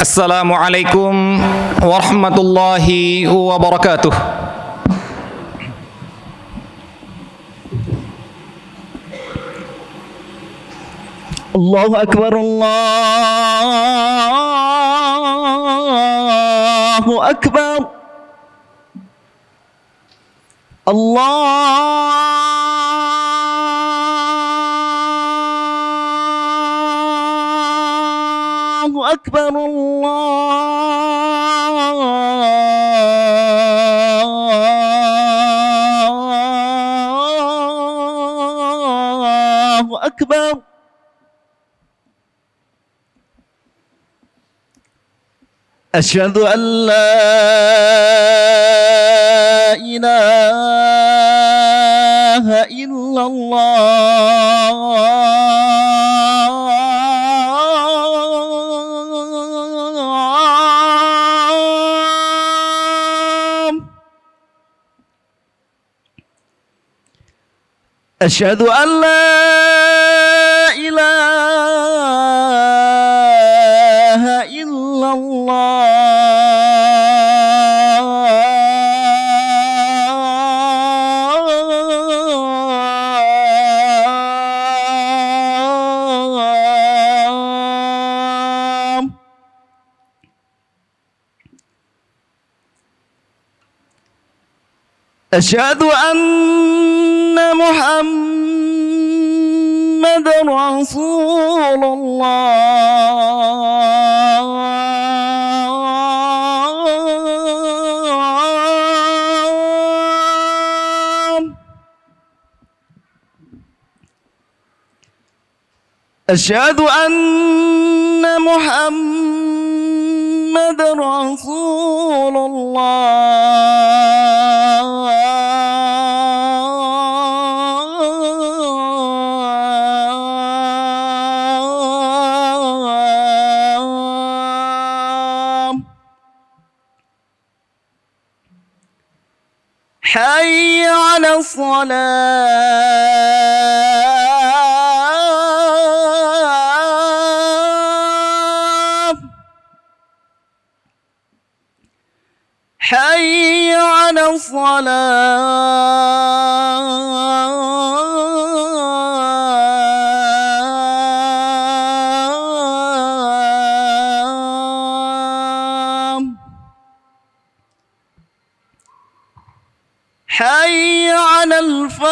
Assalamualaikum warahmatullahi wabarakatuh. Allahu Akbar, Allahu Akbar, Allahu Akbar, Allahu Akbar. أشهد أن لا إله إلا الله. أشهد أن لا إله إلا الله. أشهد أن محمد رسول الله. أشهد أن محمد رسول الله. حي على الصلاة. حي على الصلاة. حي على الفلاح.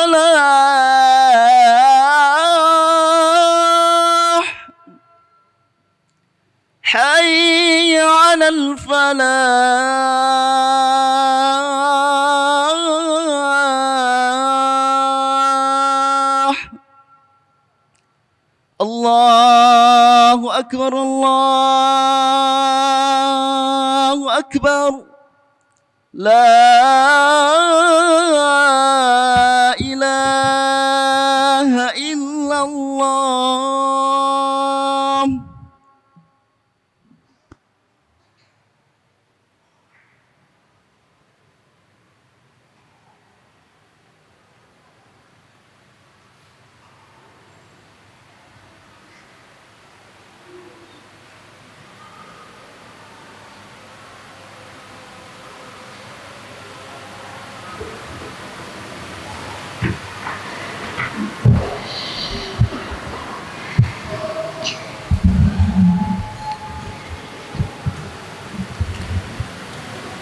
حي على الفلاح. الله أكبر، الله أكبر. لا إله إلا الله.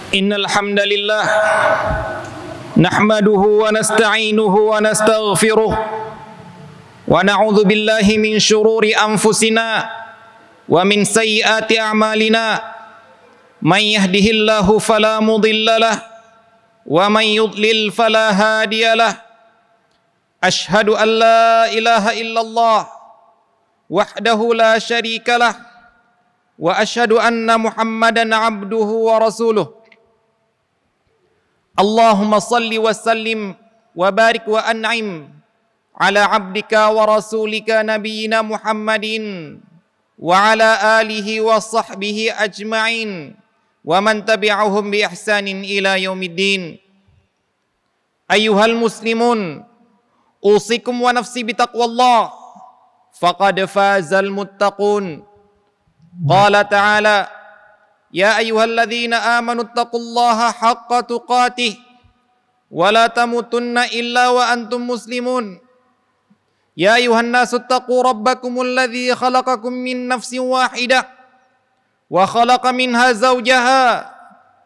Innal hamdalillah nahmaduhu wa nasta'inuhu wa nastaghfiruh wa na'udzu billahi min shururi anfusina wa min sayyiati a'malina. May yahdihillahu fala mudhillalah wa may yudlil fala hadiyalah. Ashhadu an la ilaha illallah wahdahu la syarikalah wa ashhadu anna Muhammadan abduhu wa rasuluh. Allahumma salli wa sallim wa barik wa an'im ala abdika wa rasulika nabiyyina Muhammadin wa ala alihi wa sahbihi ajma'in wa man tabi'ahum bi ihsanin ila yaumiddin. Ayyuhal muslimun, usikum wa nafsi bitaqwallah, faqad fazal muttaqun. Qala ta'ala يا أيها الذين آمنوا اتقوا الله حق تقاته ولا تموتن إلا وأنتم مسلمون يا أيها الناس اتقوا ربكم الذي خلقكم من نفس واحدة وخلق منها زوجها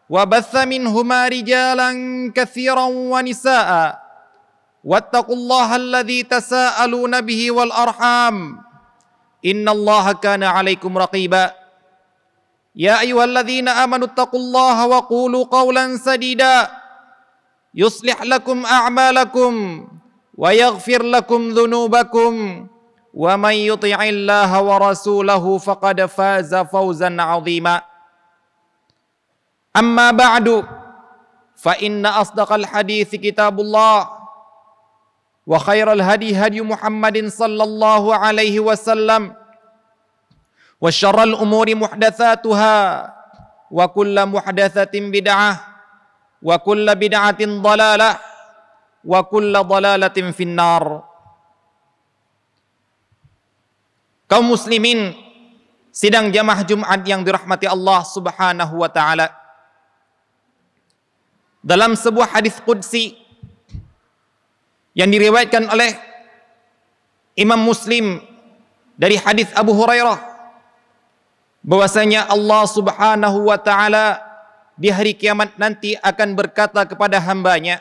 وبث منهما رجالا كثيرا ونساء واتقوا الله الذي تساءلون به والأرحام إن الله كان عليكم رقيبا يا أيها الذين آمنوا اتقوا الله وقولوا قولا سديدا يصلح لكم أعمالكم ويغفر لكم ذنوبكم ومن يطع الله ورسوله فقد فاز فوزا عظيما أما بعد فإن أصدق الحديث كتاب الله وخير الهدي هدي محمد صلى الله عليه وسلم وشر الأمور محدثاتها وكل محدثة بدعة وكل بدعة ضلالة وكل ضلالة في النار. Kaum muslimin sidang jamaah Jumat yang dirahmati Allah Subhanahu wa taala. Dalam sebuah hadis qudsi yang diriwayatkan oleh Imam Muslim dari hadis Abu Hurairah, bahwasanya Allah Subhanahu wa taala di hari kiamat nanti akan berkata kepada hambanya,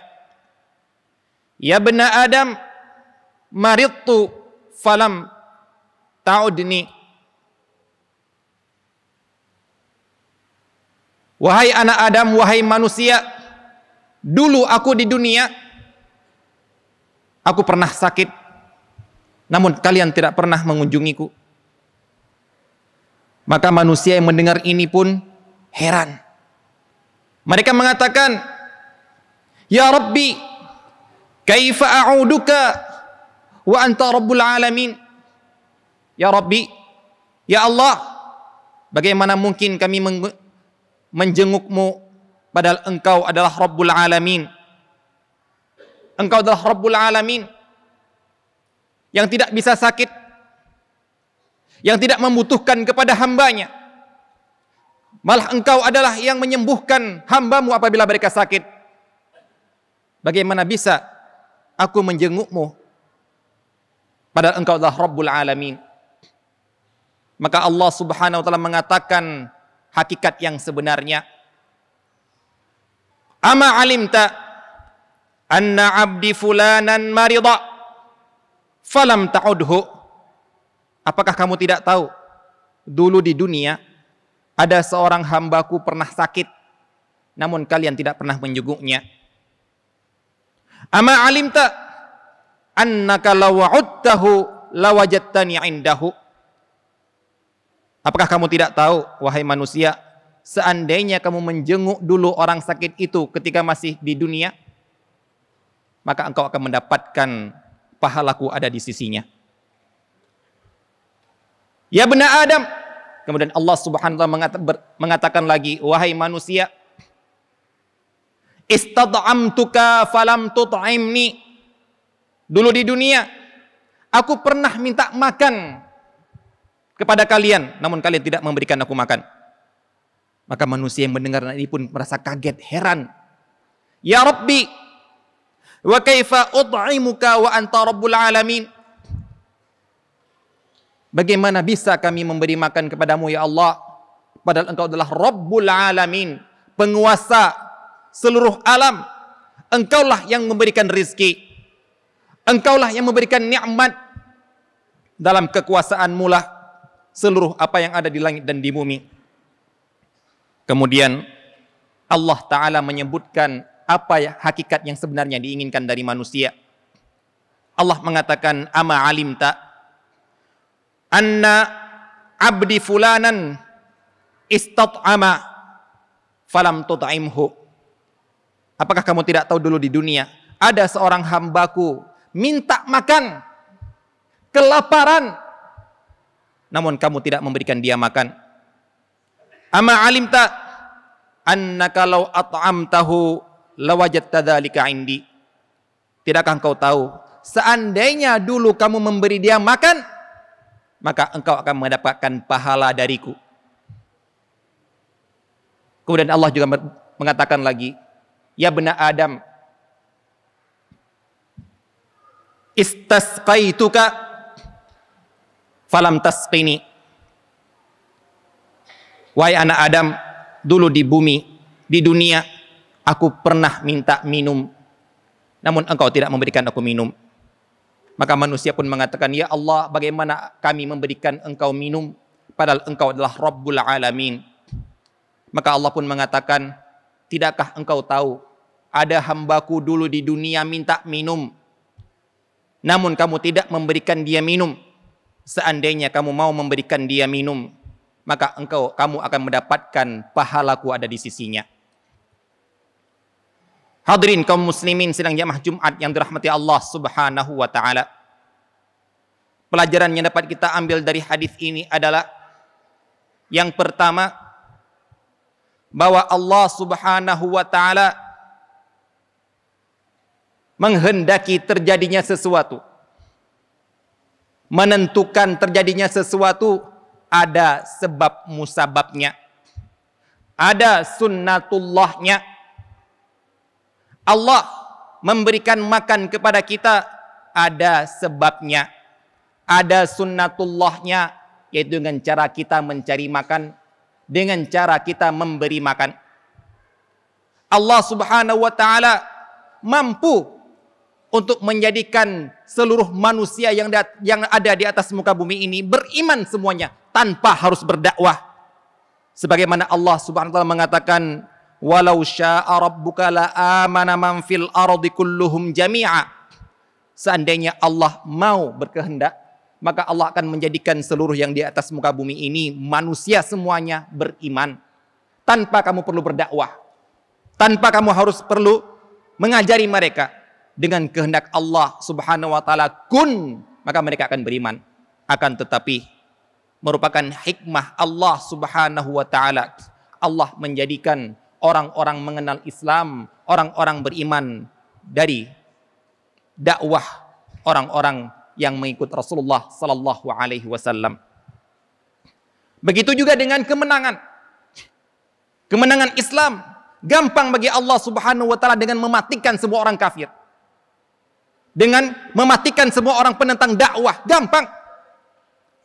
"Ya bani Adam, maridtu falam ta'udni." Wahai anak Adam, wahai manusia, dulu aku di dunia, aku pernah sakit, namun kalian tidak pernah mengunjungiku. Maka manusia yang mendengar ini pun heran. Mereka mengatakan, "Ya Rabbi, kaifa a'uduka wa anta rabbul alamin?" Ya Rabbi, ya Allah, bagaimana mungkin kami menjengukmu padahal engkau adalah Rabbul Alamin. Engkau adalah Rabbul Alamin yang tidak bisa sakit, yang tidak membutuhkan kepada hambanya. Malah engkau adalah yang menyembuhkan hambamu apabila mereka sakit. Bagaimana bisa aku menjengukmu padahal engkau adalah Rabbul Alamin? Maka Allah Subhanahu wa taala mengatakan hakikat yang sebenarnya. Ama alimta anna abdi fulanan marida falam ta'udhu? Apakah kamu tidak tahu dulu di dunia ada seorang hambaku pernah sakit, namun kalian tidak pernah menjenguknya? Ama alimta annaka lawa'udtahu lawajadtani indahu? Apakah kamu tidak tahu, wahai manusia, seandainya kamu menjenguk dulu orang sakit itu ketika masih di dunia, maka engkau akan mendapatkan pahalaku ada di sisinya. Ya bani Adam, kemudian Allah Subhanahu wa taala mengatakan lagi, wahai manusia, istad'amtuka falam tut'imni. Dulu di dunia aku pernah minta makan kepada kalian, namun kalian tidak memberikan aku makan. Maka manusia yang mendengar ini pun merasa kaget, heran. Ya Rabbi, wa kaifa ud'imuka wa anta rabbul alamin? Bagaimana bisa kami memberi makan kepadamu ya Allah, padahal engkau adalah Rabbul Alamin, penguasa seluruh alam. Engkaulah yang memberikan rizki, engkaulah yang memberikan nikmat. Dalam kekuasaanmu lah seluruh apa yang ada di langit dan di bumi. Kemudian Allah Ta'ala menyebutkan apa ya hakikat yang sebenarnya diinginkan dari manusia. Allah mengatakan, ama alimta anna abdi fulanan istat'ama falam tut'imhu? Apakah kamu tidak tahu dulu di dunia ada seorang hambaku minta makan, kelaparan, namun kamu tidak memberikan dia makan? Ama alimta annaka law at'amtahu lawajadta dzalika indi? Tidakkah engkau tahu, seandainya dulu kamu memberi dia makan, maka engkau akan mendapatkan pahala dariku. Kemudian Allah juga mengatakan lagi, ya bena Adam, istasqaituka falam tasqini. Wahai anak Adam, dulu di bumi, di dunia, aku pernah minta minum, namun engkau tidak memberikan aku minum. Maka manusia pun mengatakan, ya Allah, bagaimana kami memberikan engkau minum, padahal engkau adalah Rabbul Alamin. Maka Allah pun mengatakan, tidakkah engkau tahu, ada hambaku dulu di dunia minta minum, namun kamu tidak memberikan dia minum. Seandainya kamu mau memberikan dia minum, maka kamu akan mendapatkan pahalaku ada di sisinya. Hadirin kaum muslimin sidang jamaah Jumat yang dirahmati Allah Subhanahu wa taala. Pelajaran yang dapat kita ambil dari hadis ini adalah yang pertama, bahwa Allah Subhanahu wa taala menghendaki terjadinya sesuatu, menentukan terjadinya sesuatu, ada sebab musababnya, ada sunnatullahnya. Allah memberikan makan kepada kita, ada sebabnya, ada sunnatullahnya, yaitu dengan cara kita mencari makan, dengan cara kita memberi makan. Allah Subhanahu wa taala mampu untuk menjadikan seluruh manusia yang ada di atas muka bumi ini beriman semuanya tanpa harus berdakwah. Sebagaimana Allah Subhanahu wa taala mengatakan, walau syaa rabbuka la amana man fil ardi kulluhum jami'a. Seandainya Allah mau berkehendak, maka Allah akan menjadikan seluruh yang di atas muka bumi ini, manusia semuanya beriman. Tanpa kamu perlu berdakwah, tanpa kamu harus perlu mengajari mereka. Dengan kehendak Allah Subhanahu wa taala kun, maka mereka akan beriman. Akan tetapi merupakan hikmah Allah Subhanahu wa taala, Allah menjadikan orang-orang mengenal Islam, orang-orang beriman dari dakwah orang-orang yang mengikut Rasulullah sallallahu alaihi wasallam. Begitu juga dengan kemenangan. Kemenangan Islam gampang bagi Allah Subhanahu wa taala dengan mematikan semua orang kafir. Dengan mematikan semua orang penentang dakwah, gampang.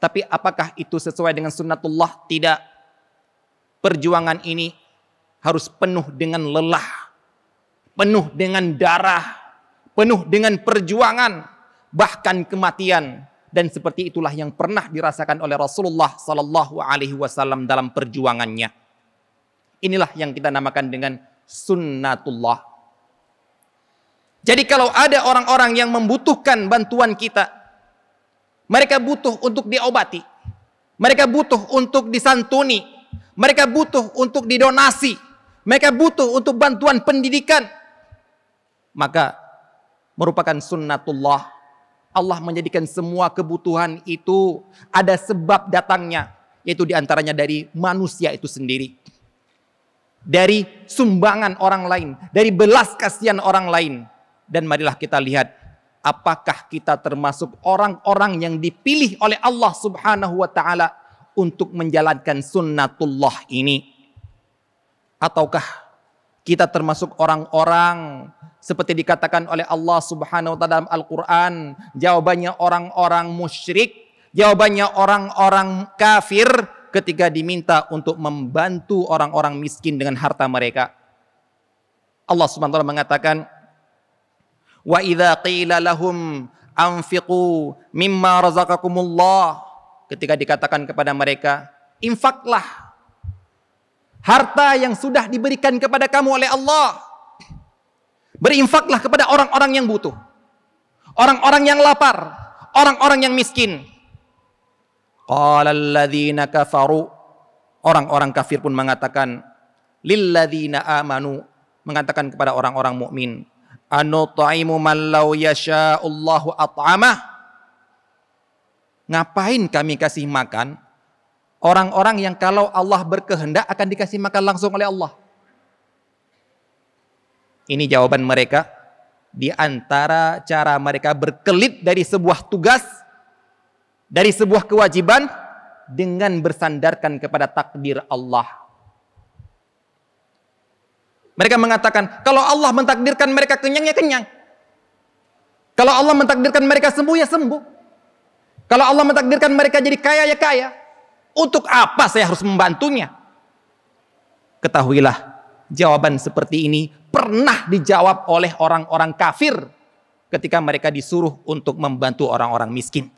Tapi apakah itu sesuai dengan sunnatullah? Tidak. Perjuangan ini harus penuh dengan lelah, penuh dengan darah, penuh dengan perjuangan, bahkan kematian. Dan seperti itulah yang pernah dirasakan oleh Rasulullah sallallahu alaihi wasallam dalam perjuangannya. Inilah yang kita namakan dengan sunnatullah. Jadi kalau ada orang-orang yang membutuhkan bantuan kita, mereka butuh untuk diobati, mereka butuh untuk disantuni, mereka butuh untuk didonasi, mereka butuh untuk bantuan pendidikan, maka merupakan sunnatullah. Allah menjadikan semua kebutuhan itu ada sebab datangnya, yaitu diantaranya dari manusia itu sendiri, dari sumbangan orang lain, dari belas kasihan orang lain. Dan marilah kita lihat, apakah kita termasuk orang-orang yang dipilih oleh Allah Subhanahu wa taala untuk menjalankan sunnatullah ini, ataukah kita termasuk orang-orang seperti dikatakan oleh Allah Subhanahu wa taala dalam Al-Qur'an, jawabannya orang-orang musyrik, jawabannya orang-orang kafir ketika diminta untuk membantu orang-orang miskin dengan harta mereka. Allah Subhanahu wa taala mengatakan, wa idza qila lahum anfiqu mimma razaqakumullah, ketika dikatakan kepada mereka, infaklah harta yang sudah diberikan kepada kamu oleh Allah, berinfaklah kepada orang-orang yang butuh, orang-orang yang lapar, orang-orang yang miskin. Qala alladzina kafaru, orang-orang kafir pun mengatakan, lilladzina amanu, mengatakan kepada orang-orang mukmin, anutaimu man law yasha'ullahu at'amah. Ngapain kami kasih makan orang-orang yang kalau Allah berkehendak akan dikasih makan langsung oleh Allah? Ini jawaban mereka di antara cara mereka berkelit dari sebuah tugas, dari sebuah kewajiban, dengan bersandarkan kepada takdir Allah. Mereka mengatakan, kalau Allah mentakdirkan mereka kenyang, ya kenyang. Kalau Allah mentakdirkan mereka sembuh, ya sembuh. Kalau Allah mentakdirkan mereka jadi kaya, ya kaya. Untuk apa saya harus membantunya? Ketahuilah, jawaban seperti ini pernah dijawab oleh orang-orang kafir ketika mereka disuruh untuk membantu orang-orang miskin.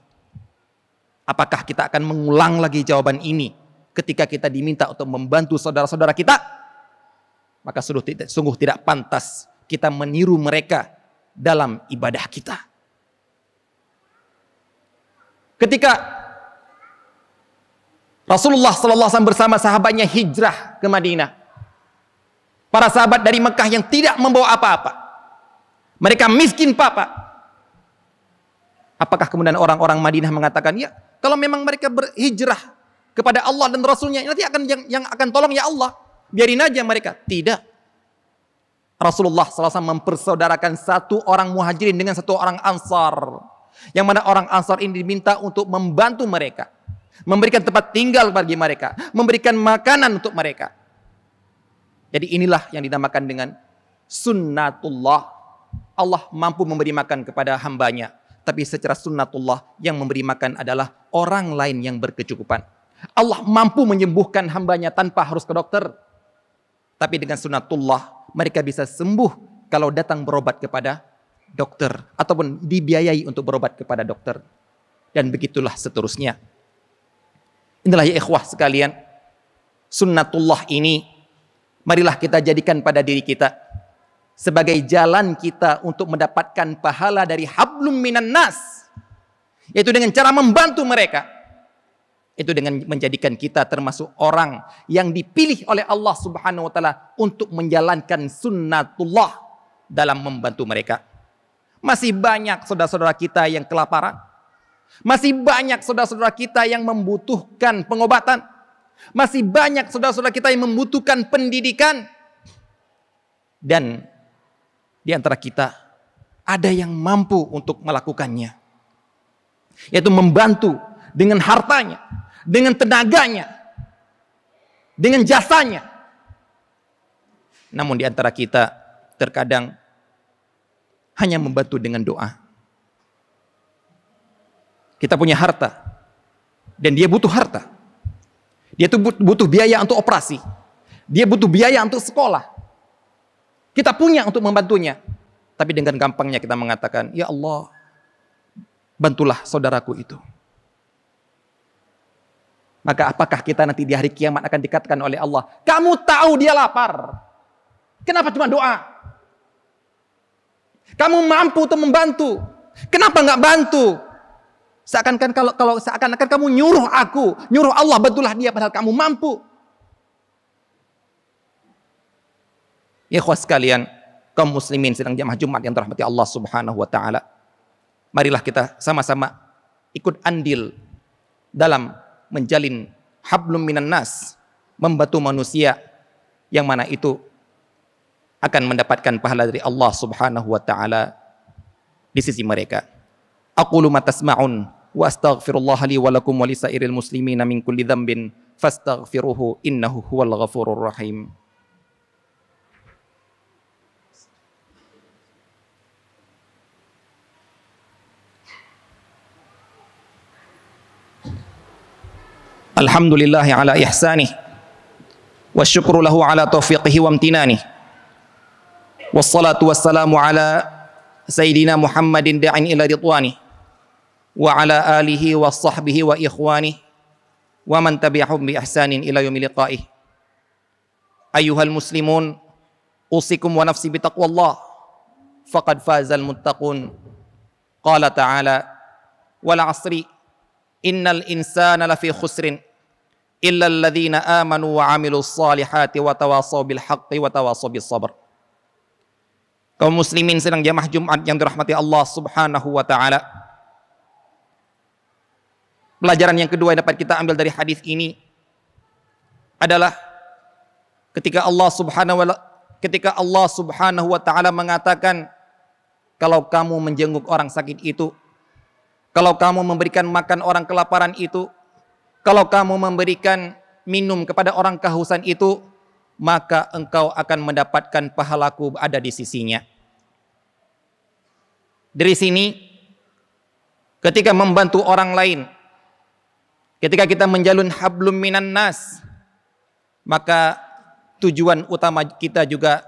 Apakah kita akan mengulang lagi jawaban ini ketika kita diminta untuk membantu saudara-saudara kita? Maka sungguh tidak pantas kita meniru mereka dalam ibadah kita. Ketika Rasulullah SAW bersama sahabatnya hijrah ke Madinah, para sahabat dari Mekah yang tidak membawa apa-apa, mereka miskin papa. Apakah kemudian orang-orang Madinah mengatakan, ya kalau memang mereka berhijrah kepada Allah dan Rasulnya, nanti yang akan tolong ya Allah, biarin aja mereka. Tidak. Rasulullah SAW mempersaudarakan satu orang muhajirin dengan satu orang ansar, yang mana orang ansar ini diminta untuk membantu mereka, memberikan tempat tinggal bagi mereka, memberikan makanan untuk mereka. Jadi inilah yang dinamakan dengan sunnatullah. Allah mampu memberi makan kepada hambanya, tapi secara sunnatullah yang memberi makan adalah orang lain yang berkecukupan. Allah mampu menyembuhkan hambanya tanpa harus ke dokter, tapi dengan sunnatullah mereka bisa sembuh kalau datang berobat kepada dokter ataupun dibiayai untuk berobat kepada dokter, dan begitulah seterusnya. Inilah ya ikhwah sekalian, sunnatullah ini marilah kita jadikan pada diri kita sebagai jalan kita untuk mendapatkan pahala dari hablum minan nas, yaitu dengan cara membantu mereka. Itu dengan menjadikan kita termasuk orang yang dipilih oleh Allah Subhanahu wa taala untuk menjalankan sunnatullah dalam membantu mereka. Masih banyak saudara-saudara kita yang kelaparan. Masih banyak saudara-saudara kita yang membutuhkan pengobatan. Masih banyak saudara-saudara kita yang membutuhkan pendidikan. Dan di antara kita ada yang mampu untuk melakukannya, yaitu membantu dengan hartanya, dengan tenaganya, dengan jasanya. Namun di antara kita terkadang hanya membantu dengan doa. Kita punya harta dan dia butuh harta. Dia tuh butuh biaya untuk operasi. Dia butuh biaya untuk sekolah. Kita punya untuk membantunya. Tapi dengan gampangnya kita mengatakan, ya Allah, bantulah saudaraku itu. Maka apakah kita nanti di hari kiamat akan dikatakan oleh Allah, kamu tahu dia lapar, kenapa cuma doa? Kamu mampu untuk membantu, kenapa nggak bantu? Seakan-akan kamu nyuruh aku, nyuruh Allah bantulah dia padahal kamu mampu. Ya ikhwas sekalian, kaum muslimin sedang jamaah Jumat yang dirahmati Allah Subhanahu wa taala. Marilah kita sama-sama ikut andil dalam menjalin hablum minan nas, membantu manusia yang mana itu akan mendapatkan pahala dari Allah Subhanahu wa taala di sisi mereka. Aqulu ma tasma'un wa astaghfirullah li wa lakum wa lisairil muslimina min kulli dhanbin fastaghfiruhu innahu huwal ghafurur rahim. Alhamdulillahi ala ihsanih wa syukru lahu ala taufiqihi wa amtinanih, wassalatu wassalamu ala sayyidina Muhammadin da'in ila ridwanih wa ala alihi wa sahbihi wa ikhwanih wa man tabi'ahum bi ihsanin ila yaumil liqa'ih. Ayyuhal muslimun, usikum wa nafsi bi taqwallah faqad fazal muttaqun. Qala ta'ala wal 'asri innal insana lafi khusrin illa alladhina amanu wa 'amilus salihati wa tawasaw bil haqqi wa tawasaw bis sabr. Kaum muslimin sedang jamaah Jumat yang dirahmati Allah Subhanahu wa taala. Pelajaran yang kedua yang dapat kita ambil dari hadis ini adalah ketika Allah Subhanahu wa taala mengatakan, kalau kamu menjenguk orang sakit itu, kalau kamu memberikan makan orang kelaparan itu, kalau kamu memberikan minum kepada orang kehausan itu, maka engkau akan mendapatkan pahalaku ada di sisinya. Dari sini, ketika membantu orang lain, ketika kita menjalin hablum minan nas, maka tujuan utama kita juga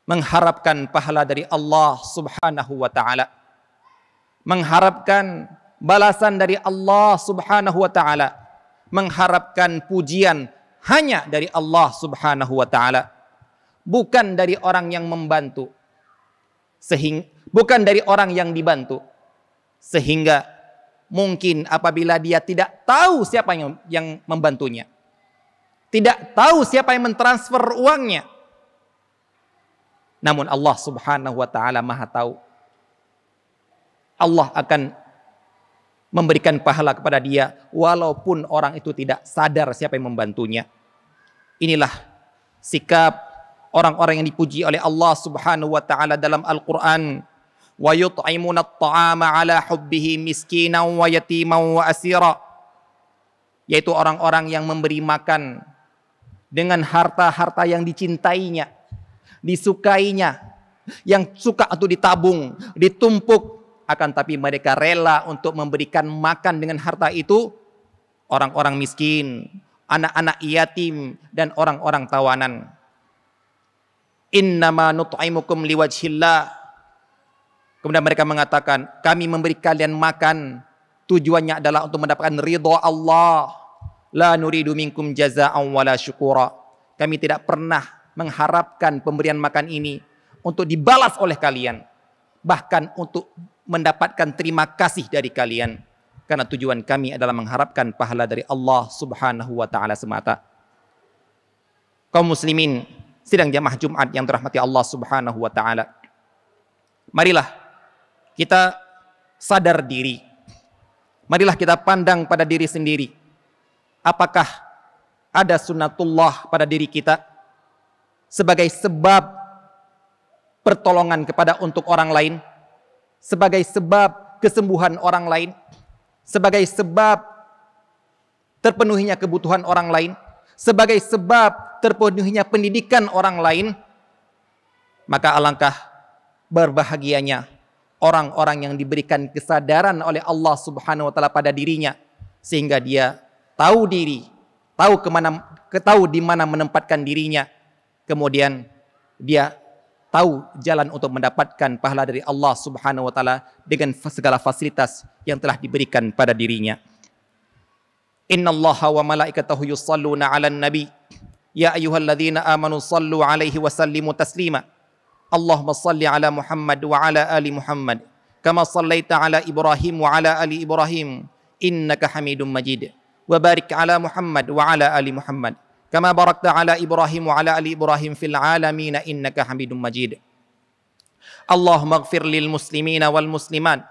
mengharapkan pahala dari Allah Subhanahu wa ta'ala, mengharapkan balasan dari Allah Subhanahu wa ta'ala, mengharapkan pujian hanya dari Allah Subhanahu wa ta'ala, bukan dari orang yang membantu, bukan dari orang yang dibantu. Sehingga mungkin apabila dia tidak tahu siapa yang membantunya, tidak tahu siapa yang mentransfer uangnya, namun Allah Subhanahu wa ta'ala Maha tahu, Allah akan memberikan pahala kepada dia walaupun orang itu tidak sadar siapa yang membantunya. Inilah sikap orang-orang yang dipuji oleh Allah Subhanahu wa ta'ala dalam Al-Qur'an. Wa yut'imuna at-ta'ama 'ala hubbihi miskinan wa yatiman wa asira, yaitu orang-orang yang memberi makan dengan harta-harta yang dicintainya, disukainya, yang suka untuk ditabung, ditumpuk, akan tapi mereka rela untuk memberikan makan dengan harta itu orang-orang miskin, anak-anak yatim, dan orang-orang tawanan. Innama nut'imukum liwajhillah. Kemudian mereka mengatakan, kami memberi kalian makan tujuannya adalah untuk mendapatkan ridha Allah. La nuridu minkum jazaa'an wala syukura. Kami tidak pernah mengharapkan pemberian makan ini untuk dibalas oleh kalian, bahkan untuk mendapatkan terima kasih dari kalian, karena tujuan kami adalah mengharapkan pahala dari Allah Subhanahu wa ta'ala semata. Kaum muslimin sidang jamaah Jumat yang dirahmati Allah Subhanahu wa ta'ala, marilah kita sadar diri, marilah kita pandang pada diri sendiri. Apakah ada sunnatullah pada diri kita sebagai sebab pertolongan untuk orang lain, sebagai sebab kesembuhan orang lain, sebagai sebab terpenuhinya kebutuhan orang lain, sebagai sebab terpenuhinya pendidikan orang lain? Maka alangkah berbahagianya orang-orang yang diberikan kesadaran oleh Allah Subhanahu wa ta'ala pada dirinya, sehingga dia tahu diri, tahu di mana menempatkan dirinya, kemudian dia tahu jalan untuk mendapatkan pahala dari Allah Subhanahu wa ta'ala dengan segala fasilitas yang telah diberikan pada dirinya. Innallaha wa malaikatahu yusalluna 'alan nabi ya ayyuhalladzina amanu sallu 'alaihi wa sallimu taslima. Allahumma salli 'ala Muhammad wa 'ala ali Muhammad kama sallaita 'ala Ibrahim wa 'ala ali Ibrahim innaka Hamidum Majid. Wa barik 'ala Muhammad wa 'ala ali Muhammad kama barakta 'ala Ibrahim wa 'ala ali Ibrahim fil 'alamin innaka Hamidum Majid. Allahumma ighfir lil muslimina wal muslimat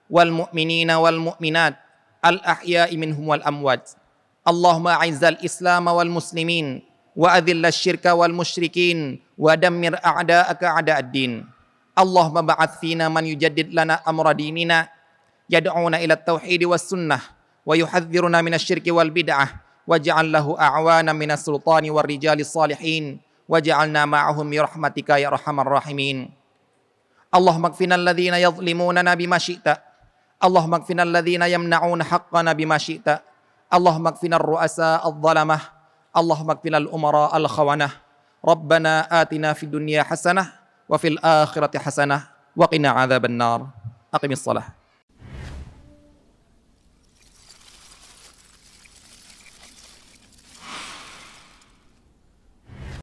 wal mu'minina wal mu'minat al ahya'i minhum wal amwat. Allahumma a'izzal Islam wal muslimin wa adhillash syirka wal musyrikin wa dammir a'da'aka a'da'ad-din. Allahumma ba'ath fina man yujaddid lana amra dinina yad'una ila at-tauhid was sunnah wa yuhadhdhiruna minasy syirki wal bid'ah waj'al lahu a'wana minas sultani war rijali salihin waj'alna ma'ahum bi rahmatika ya arhamar rahimin. Allahumma kfina alladhina yadhlimunana bima syi'ta. Allahumma kfina alladhina yamna'una haqqana bima syi'ta. Allahumma kfina ar-ru'asa adh-dhalamah. Allahumma kfina al-umara al-khawanah. Rabbana atina fid dunya hasanah wa fil akhirati hasanah wa qina adzaban nar. Aqimis shalah.